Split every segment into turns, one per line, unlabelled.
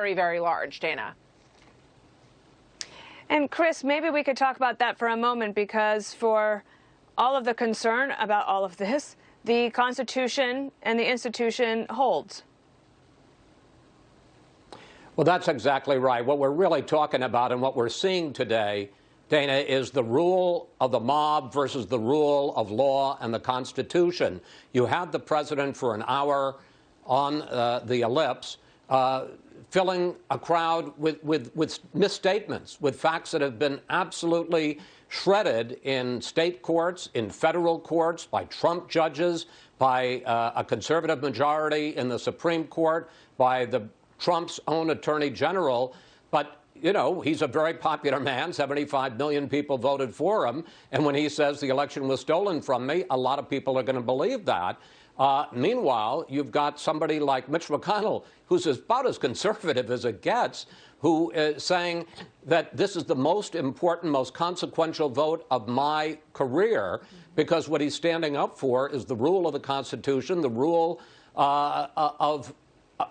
very, very large, Dana.
And Chris, maybe we could talk about that for a moment, because for all of the concern about all of this, the Constitution and the institution holds.
Well, that's exactly right. What we're really talking about and what we're seeing today, Dana, is the rule of the mob versus the rule of law and the Constitution. You had the president for an hour on the ellipse, filling a crowd with misstatements, with facts that have been absolutely shredded in state courts, in federal courts, by Trump judges, by a conservative majority in the Supreme Court, by Trump's own attorney general. But you know, he's a very popular man. 75 million people voted for him. And when he says the election was stolen from me, a lot of people are going to believe that. Meanwhile, you've got somebody like Mitch McConnell, who's about as conservative as it gets, who is saying that this is the most important, most consequential vote of my career, because what he's standing up for is the rule of the Constitution, the rule of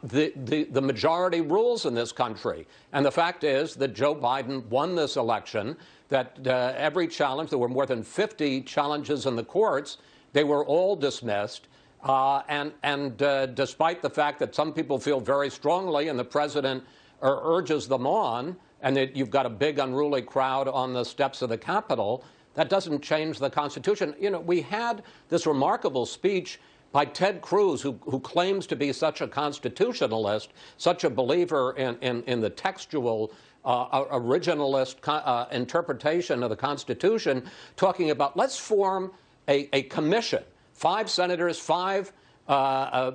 the majority rules in this country. And the fact is that Joe Biden won this election, that every challenge, there were more than 50 challenges in the courts, they were all dismissed. Despite the fact that some people feel very strongly and the president urges them on, and that you've got a big unruly crowd on the steps of the Capitol, that doesn't change the Constitution. You know, we had this remarkable speech by Ted Cruz, who claims to be such a constitutionalist, such a believer in the textual originalist interpretation of the Constitution, talking about, let's form a commission, 5 senators, 5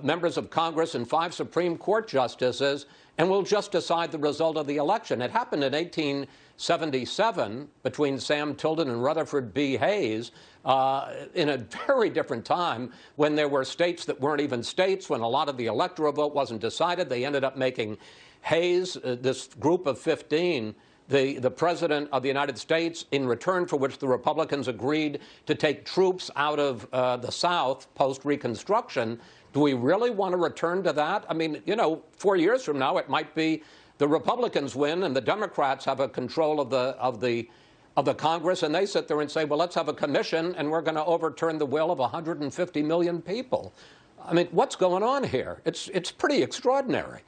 members of Congress, and 5 Supreme Court justices, and we'll just decide the result of the election. It happened in 1877 between Sam Tilden and Rutherford B. Hayes, in a very different time, when there were states that weren't even states, when a lot of the electoral vote wasn't decided. They ended up making Hayes, this group of 15, the president of the United States, in return for which the Republicans agreed to take troops out of the South post-Reconstruction. Do we really want to return to that? I mean, you know, 4 years from now, it might be the Republicans win and the Democrats have a control of the Congress, and they sit there and say, well, let's have a commission and we're going to overturn the will of 150 million people. I mean, what's going on here? It's pretty extraordinary.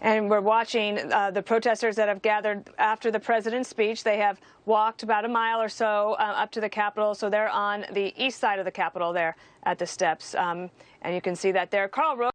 And we're watching the protesters that have gathered after the president's speech. They have walked about a mile or so up to the Capitol. So they're on the east side of the Capitol there at the steps. And you can see that there. Carl Rose